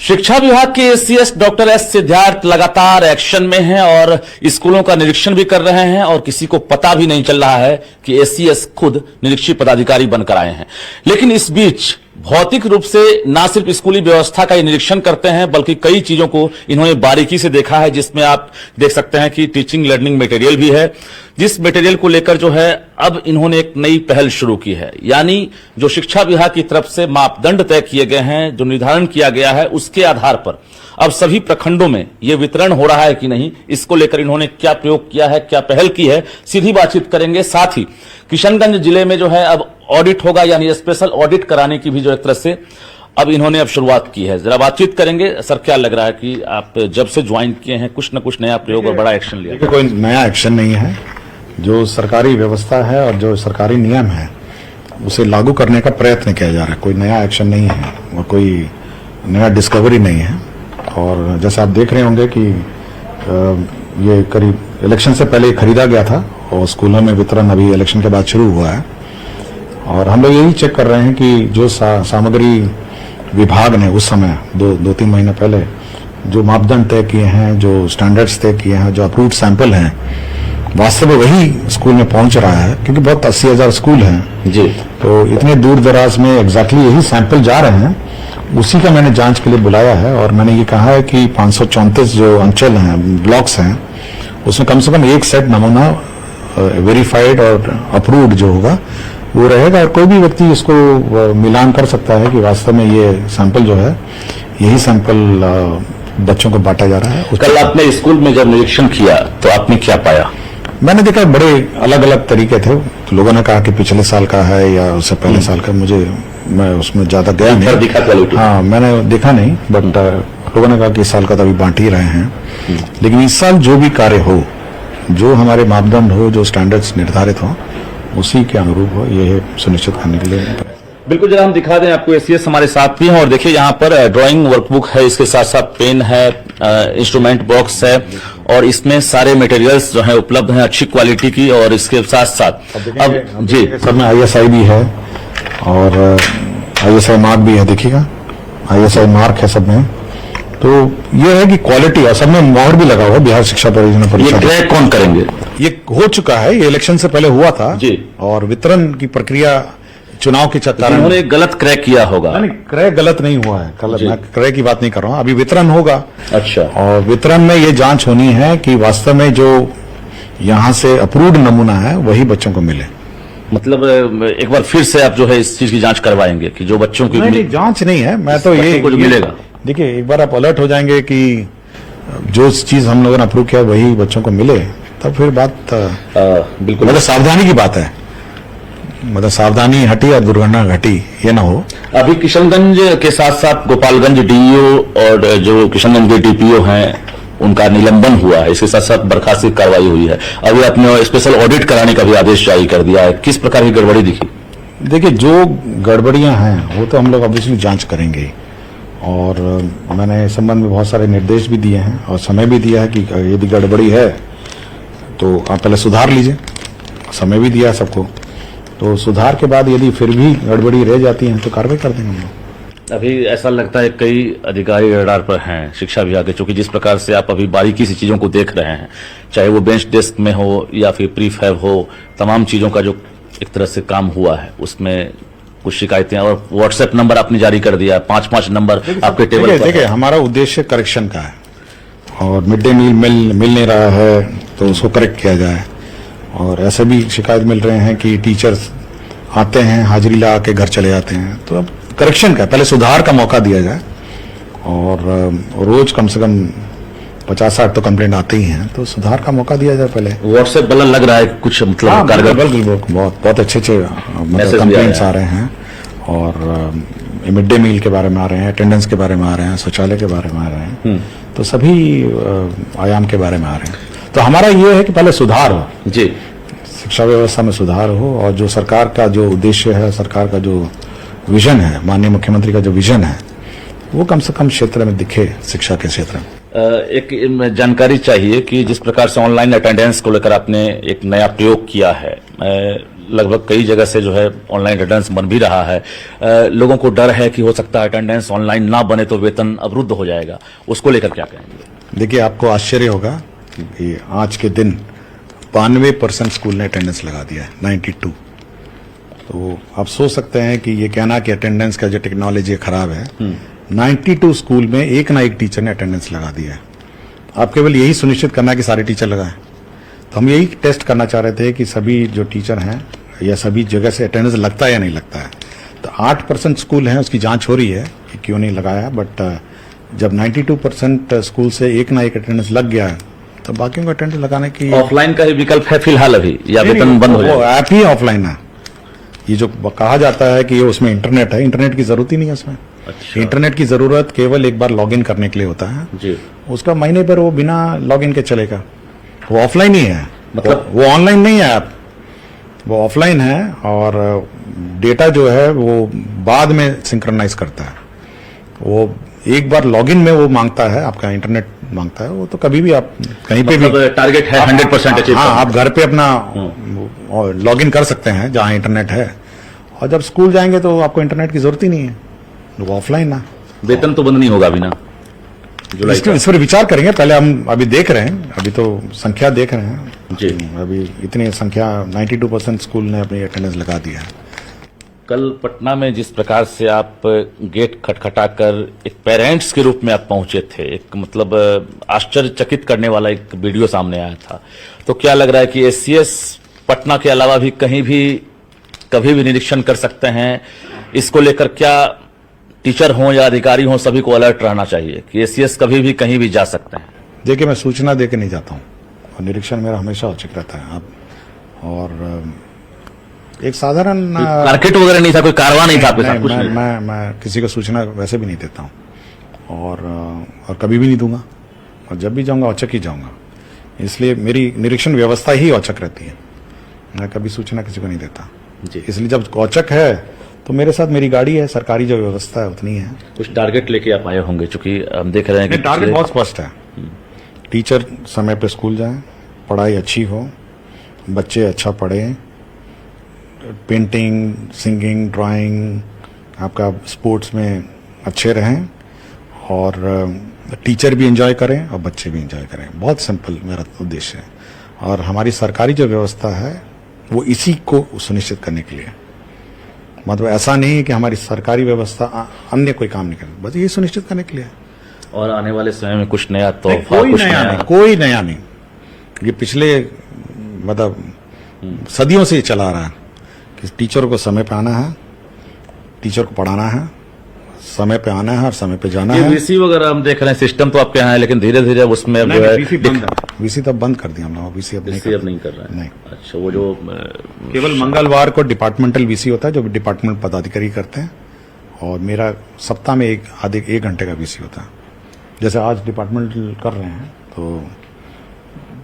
शिक्षा विभाग के एसीएस डॉक्टर एस सिद्धार्थ लगातार एक्शन में हैं और स्कूलों का निरीक्षण भी कर रहे हैं और किसी को पता भी नहीं चल रहा है कि एसीएस खुद निरीक्षी पदाधिकारी बनकर आए हैं। लेकिन इस बीच भौतिक रूप से न सिर्फ स्कूली व्यवस्था का निरीक्षण करते हैं बल्कि कई चीजों को इन्होंने बारीकी से देखा है, जिसमें आप देख सकते हैं कि टीचिंग लर्निंग मटेरियल भी है, जिस मटेरियल को लेकर जो है अब इन्होंने एक नई पहल शुरू की है। यानी जो शिक्षा विभाग की तरफ से मापदंड तय किए गए हैं, जो निर्धारण किया गया है, उसके आधार पर अब सभी प्रखंडों में यह वितरण हो रहा है कि नहीं, इसको लेकर इन्होंने क्या प्रयोग किया है, क्या पहल की है, सीधी बातचीत करेंगे। साथ ही किशनगंज जिले में जो है अब ऑडिट होगा, यानी स्पेशल ऑडिट कराने की भी जो एक तरह से अब इन्होंने अब शुरुआत की है। जरा बातचीत करेंगे। सर, क्या लग रहा है कि आप जब से ज्वाइन किए हैं कुछ न कुछ नया प्रयोग और बड़ा एक्शन लिया? कोई नया एक्शन नहीं है। जो सरकारी व्यवस्था है और जो सरकारी नियम है उसे लागू करने का प्रयत्न किया जा रहा है। कोई नया एक्शन नहीं है और कोई नया डिस्कवरी नहीं है। और जैसे आप देख रहे होंगे कि ये करीब इलेक्शन से पहले खरीदा गया था और स्कूलों में वितरण अभी इलेक्शन के बाद शुरू हुआ है। और हम लोग यही चेक कर रहे हैं कि जो सामग्री विभाग ने उस समय दो तीन महीने पहले जो मापदंड तय किए हैं, जो स्टैंडर्ड्स तय किए हैं, जो अप्रूव्ड सैंपल हैं, वास्तव में वही स्कूल में पहुंच रहा है। क्योंकि बहुत 80,000 स्कूल हैं जी, तो इतने दूर दराज में एग्जैक्टली यही सैंपल जा रहे हैं। उसी का मैंने जांच के लिए बुलाया है और मैंने ये कहा है कि 534 जो अंचल हैं, ब्लॉक्स हैं, उसमें कम से कम एक सेट नमूना वेरीफाइड और अप्रूव्ड जो होगा वो रहेगा। और कोई भी व्यक्ति इसको मिलान कर सकता है कि वास्तव में ये सैंपल जो है, यही सैंपल बच्चों को बांटा जा रहा है। कल आपने स्कूल में जब निरीक्षण किया तो आपने क्या पाया? मैंने देखा बड़े अलग अलग तरीके थे। तो लोगों ने कहा कि पिछले साल का है या उससे पहले साल का, मैं उसमें ज्यादा गया नहीं। दिखा हाँ, मैंने देखा नहीं, बट लोगों ने कहा कि इस साल का तो अभी बांट ही रहे हैं। लेकिन इस साल जो भी कार्य हो, जो हमारे मापदंड हो, जो स्टैंडर्ड्स निर्धारित हो, उसी के अनुरूप हो, ये सुनिश्चित करने के लिए। बिल्कुल, जरा हम दिखा दें आपको। एसीएस हमारे साथ भी हैं और देखिए यहाँ पर ड्राइंग वर्कबुक है, इसके साथ साथ पेन है, इंस्ट्रूमेंट बॉक्स है और इसमें सारे मटेरियल्स जो है उपलब्ध हैं अच्छी क्वालिटी की। और इसके साथ साथ अब जी सब में ISI भी है और ISI मार्क भी है। देखिएगा, ISI मार्क है सब में। तो ये है कि क्वालिटी, और सब में मोहर भी लगा हुआ है बिहार शिक्षा परियोजना परिषद। ये क्रैक कौन करेंगे? ये हो चुका है, ये इलेक्शन से पहले हुआ था जी। और वितरण की प्रक्रिया चुनाव के चक्कर उन्होंने एक गलत क्रैक किया होगा। नहीं, क्रैक गलत नहीं हुआ है। मैं क्रैक की बात नहीं कर रहा हूँ, अभी वितरण होगा। अच्छा। और वितरण में ये जांच होनी है कि वास्तव में जो यहाँ से अप्रूव्ड नमूना है वही बच्चों को मिले। मतलब एक बार फिर से आप जो है इस चीज की जांच करवाएंगे कि जो बच्चों की नहीं, जांच नहीं है, मैं तो ये मिलेगा। देखिए, एक बार आप अलर्ट हो जाएंगे कि जो चीज हम लोगों ने अप्रूव किया वही बच्चों को मिले, तब फिर बात बिल्कुल मतलब सावधानी की बात है। मतलब सावधानी हटी और दुर्घटना घटी, ये ना हो। अभी किशनगंज के साथ साथ गोपालगंज डीईओ और जो किशनगंज के डीपीओ हैं उनका निलंबन हुआ है, इसके साथ साथ बर्खास्त की कार्रवाई हुई है। अभी आपने स्पेशल ऑडिट कराने का भी आदेश जारी कर दिया है। किस प्रकार की गड़बड़ी दिखी? देखिए, जो गड़बड़ियां हैं वो तो हम लोग ऑब्वियसली जांच करेंगे और मैंने इस संबंध में बहुत सारे निर्देश भी दिए हैं और समय भी दिया है कि यदि गड़बड़ी है तो आप पहले सुधार लीजिए। समय भी दिया सबको, तो सुधार के बाद यदि फिर भी गड़बड़ी रह जाती है तो कार्रवाई कर देंगे हम लोग। अभी ऐसा लगता है कई अधिकारी रडार पर हैं शिक्षा विभाग के, चूंकि जिस प्रकार से आप अभी बारीकी से चीजों को देख रहे हैं, चाहे वो बेंच डेस्क में हो या फिर प्रीफैब हो, तमाम चीजों का जो एक तरह से काम हुआ है उसमें कुछ शिकायतें, और व्हाट्सएप नंबर आपने जारी कर दिया, 5-5 नंबर आपके टेबल पर। देखिए, हमारा उद्देश्य करेक्शन का है और मिड डे मील मिल नहीं रहा है तो उसको करेक्ट किया जाए। और ऐसे भी शिकायत मिल रहे हैं कि टीचर्स आते हैं, हाजिरी लगा के घर चले जाते हैं। तो अब करेक्शन का, पहले सुधार का मौका दिया जाए। और रोज कम से कम 50-60 तो कंप्लेंट आते ही हैं, तो सुधार का मौका दिया जाए पहले। व्हाट्सएप बल लग रहा है कुछ, मतलब कारगर, बहुत अच्छे कंप्लेंट्स आ रहे हैं और मिड डे मील के बारे में आ रहे हैं, अटेंडेंस के बारे में आ रहे हैं, शौचालय के बारे में आ रहे हैं, तो सभी आयाम के बारे में आ रहे हैं। तो हमारा ये है कि पहले सुधार हो जी, शिक्षा व्यवस्था में सुधार हो और जो सरकार का जो उद्देश्य है, सरकार का जो विजन है, माननीय मुख्यमंत्री का जो विजन है, वो कम से कम क्षेत्र में दिखे, शिक्षा के क्षेत्र में। एक जानकारी चाहिए कि जिस प्रकार से ऑनलाइन अटेंडेंस को लेकर आपने एक नया प्रयोग किया है, लगभग कई जगह से जो है ऑनलाइन अटेंडेंस बन भी रहा है। लोगों को डर है कि हो सकता है अटेंडेंस ऑनलाइन ना बने तो वेतन अवरुद्ध हो जाएगा, उसको लेकर क्या कहेंगे? देखिए, आपको आश्चर्य होगा कि आज के दिन 92% स्कूल ने अटेंडेंस लगा दिया है, 92। तो आप सोच सकते हैं कि ये कहना कि अटेंडेंस का जो टेक्नोलॉजी खराब है, 92 स्कूल में एक ना एक टीचर ने अटेंडेंस लगा दिया है। आप केवल यही सुनिश्चित करना है कि सारे टीचर लगाएं। तो हम यही टेस्ट करना चाह रहे थे कि सभी जो टीचर हैं या सभी जगह से अटेंडेंस लगता है या नहीं लगता है। तो 8% स्कूल हैं, उसकी जांच हो रही है कि क्यों नहीं लगाया, बट जब 92% स्कूल से एक ना एक अटेंडेंस लग गया है तो बाकी को अटेंडेंस लगाने की ऑफलाइन का ही विकल्प है फिलहाल अभी, या वेतन बंद हो वो जाएगा? ऐप ही ऑफलाइन है। ये जो कहा जाता है कि ये उसमें इंटरनेट है, इंटरनेट की जरूरत ही नहीं है उसमें। अच्छा। इंटरनेट की जरूरत केवल एक बार लॉगिन करने के लिए होता है जी। उसका महीने भर वो बिना लॉगिन के चलेगा। वो ऑफलाइन ही है, मतलब वो ऑनलाइन नहीं है ऐप, वो ऑफलाइन है। और डेटा जो है वो बाद में सिंक्रोनाइज करता है। वो एक बार लॉगिन में वो मांगता है, आपका इंटरनेट मांगता है, वो तो कभी भी आप कहीं पे भी टारगेट है 100% अचीव हाँ, करना। आप घर पे अपना लॉगिन कर सकते हैं जहां इंटरनेट है। और जब स्कूल जाएंगे तो आपको इंटरनेट की जरूरत ही नहीं है, वो ऑफलाइन ना। वेतन तो बंद नहीं होगा अभी ना, जुलाई इस पर विचार करेंगे। पहले हम अभी देख रहे हैं, अभी तो संख्या देख रहे हैं जी। अभी इतनी संख्या 92% स्कूल ने अपनी अटेंडेंस लगा दिया है। कल पटना में जिस प्रकार से आप गेट खटखटाकर एक पेरेंट्स के रूप में आप पहुंचे थे, एक मतलब आश्चर्यचकित करने वाला एक वीडियो सामने आया था। तो क्या लग रहा है कि एससीएस पटना के अलावा भी कहीं भी कभी भी निरीक्षण कर सकते हैं? इसको लेकर क्या टीचर हों या अधिकारी हों सभी को अलर्ट रहना चाहिए कि एससीएस कभी भी कहीं भी जा सकते हैं? देखिए, मैं सूचना देके नहीं जाता हूँ और निरीक्षण मेरा हमेशा औचिक रहता है। आप और एक साधारण मार्केट वगैरह नहीं था, कोई कारवा नहीं था आपके साथ? कुछ नहीं। मैं किसी को सूचना वैसे भी नहीं देता हूँ और कभी भी नहीं दूंगा। और जब भी जाऊंगा औचक ही जाऊंगा, इसलिए मेरी निरीक्षण व्यवस्था ही औचक रहती है। मैं कभी सूचना किसी को नहीं देता जी। इसलिए जब औचक है तो मेरे साथ मेरी गाड़ी है, सरकारी जो व्यवस्था है उतनी है। कुछ टारगेट लेके आप आए होंगे, चूंकि हम देख रहे हैं कि टारगेट बहुत स्पष्ट है। टीचर समय पे स्कूल जाएं, पढ़ाई अच्छी हो, बच्चे अच्छा पढ़ें, पेंटिंग, सिंगिंग, ड्राइंग, आपका स्पोर्ट्स में अच्छे रहें और टीचर भी एंजॉय करें और बच्चे भी एंजॉय करें। बहुत सिंपल मेरा उद्देश्य है। और हमारी सरकारी जो व्यवस्था है वो इसी को सुनिश्चित करने के लिए, मतलब ऐसा नहीं है कि हमारी सरकारी व्यवस्था अन्य कोई काम नहीं करे, बस ये सुनिश्चित करने के लिए। और आने वाले समय में कुछ नया तो कोई नया नहीं। ये पिछले मतलब सदियों से ये चला रहा है कि टीचर को समय पे आना है, टीचर को पढ़ाना है, समय पे आना है और समय पे जाना है। वीसी वगैरह हम देख रहे हैं, सिस्टम तो आपके यहाँ है, लेकिन धीरे धीरे उसमें अब जो है वीसी तो बंद कर दिया हम लोग। वीसी अब नहीं कर रहे हैं। नहीं। अच्छा, वो जो केवल मंगलवार को डिपार्टमेंटल वीसी होता है जो डिपार्टमेंट पदाधिकारी करते हैं, और मेरा सप्ताह में एक घंटे का वीसी होता है। जैसे आज डिपार्टमेंटल कर रहे हैं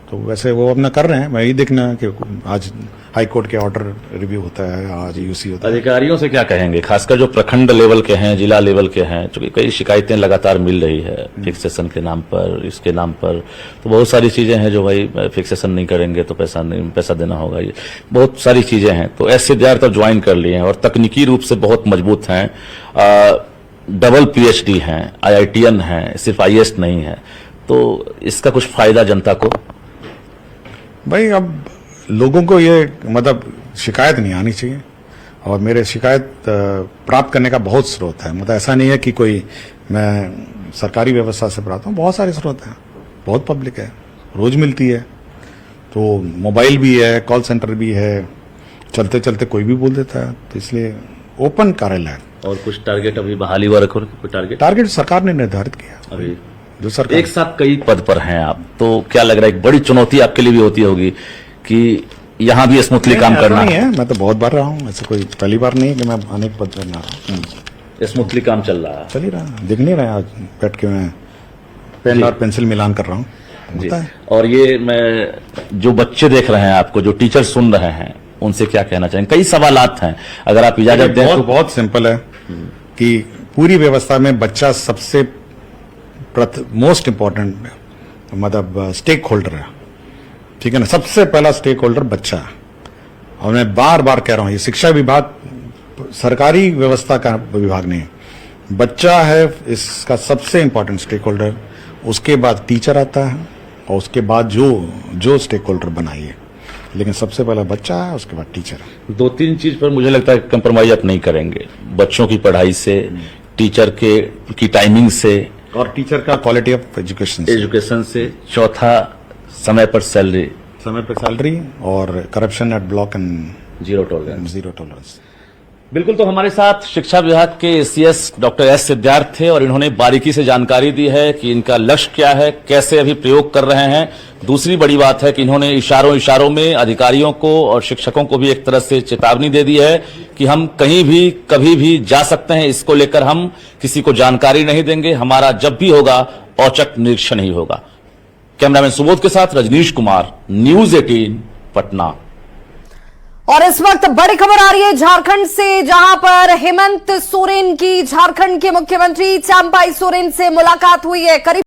तो वैसे वो अपना कर रहे हैं। मैं यही देखना कि आज हाई कोर्ट के ऑर्डर रिव्यू होता है, आज यूसी होता है। अधिकारियों से क्या कहेंगे, खासकर जो प्रखंड लेवल के हैं, जिला लेवल के हैं, क्योंकि कई शिकायतें लगातार मिल रही है फिक्सेशन के नाम पर, इसके नाम पर। तो बहुत सारी चीजें हैं जो भाई फिक्सेशन नहीं करेंगे तो पैसा देना होगा, ये बहुत सारी चीजें हैं। तो एस सिद्धार्थ तो ज्वाइन कर लिए हैं और तकनीकी रूप से बहुत मजबूत हैं, डबल पीएचडी हैं, IITN हैं, सिर्फ IAS नहीं है। तो इसका कुछ फायदा जनता को? भाई, अब लोगों को ये मतलब शिकायत नहीं आनी चाहिए, और मेरे शिकायत प्राप्त करने का बहुत स्रोत है। मतलब ऐसा नहीं है कि कोई मैं सरकारी व्यवस्था से प्राप्त हूँ, बहुत सारे स्रोत हैं, बहुत पब्लिक है, रोज मिलती है। तो मोबाइल भी है, कॉल सेंटर भी है, चलते चलते कोई भी बोल देता है। तो इसलिए ओपन कार्यालय है। और कुछ टारगेट अभी बहाली वर्क कोई टारगेट सरकार ने निर्धारित किया अभी जो सरकार। एक साथ कई पद पर हैं आप, तो क्या लग रहा है एक बड़ी चुनौती आपके लिए भी होती होगी कि यहाँ भी स्मूथली काम करना नहीं है? मैं तो बहुत बार रहा हूँ, ऐसे कोई पहली बार नहीं है कि मैं अनेक पद पर ना रहा हूँ। स्मूथली काम चल रहा है, चल ही रहा है, दिख नहीं रहा है। आज बैठ के मैं पेन और पेंसिल मिलान कर रहा हूँ, होता है। और ये मैं जो बच्चे देख रहे हैं आपको, जो टीचर सुन रहे हैं, उनसे क्या कहना चाहेंगे? कई सवालात हैं, अगर आप इजाजत दें तो। बहुत सिंपल है कि पूरी व्यवस्था में बच्चा सबसे मोस्ट इंपॉर्टेंट मतलब स्टेक होल्डर है, ठीक है ना। सबसे पहला स्टेक होल्डर बच्चा है, और मैं बार बार कह रहा हूं, ये शिक्षा विभाग सरकारी व्यवस्था का विभाग नहीं है, बच्चा है इसका सबसे इंपॉर्टेंट स्टेक होल्डर, उसके बाद टीचर आता है और उसके बाद जो स्टेक होल्डर बनाइए, लेकिन सबसे पहला बच्चा है, उसके बाद टीचर है। 2-3 चीज पर मुझे लगता है कंप्रोमाइज आप नहीं करेंगे, बच्चों की पढ़ाई से, टीचर की टाइमिंग से और टीचर का क्वालिटी ऑफ एजुकेशन से, चौथा समय पर सैलरी और corruption at block and zero tolerance. Zero tolerance. बिल्कुल, तो हमारे साथ शिक्षा विभाग के एसीएस डॉक्टर एस सिद्धार्थ थे और इन्होंने बारीकी से जानकारी दी है कि इनका लक्ष्य क्या है, कैसे अभी प्रयोग कर रहे हैं। दूसरी बड़ी बात है कि इन्होंने इशारों में अधिकारियों को और शिक्षकों को भी एक तरह से चेतावनी दे दी है कि हम कहीं भी कभी भी जा सकते हैं, इसको लेकर हम किसी को जानकारी नहीं देंगे, हमारा जब भी होगा औचक निरीक्षण ही होगा। कैमरामैन सुबोध के साथ रजनीश कुमार, न्यूज 18 पटना। और इस वक्त बड़ी खबर आ रही है झारखंड से, जहां पर हेमंत सोरेन की झारखंड के मुख्यमंत्री चंपाई सोरेन से मुलाकात हुई है। करीब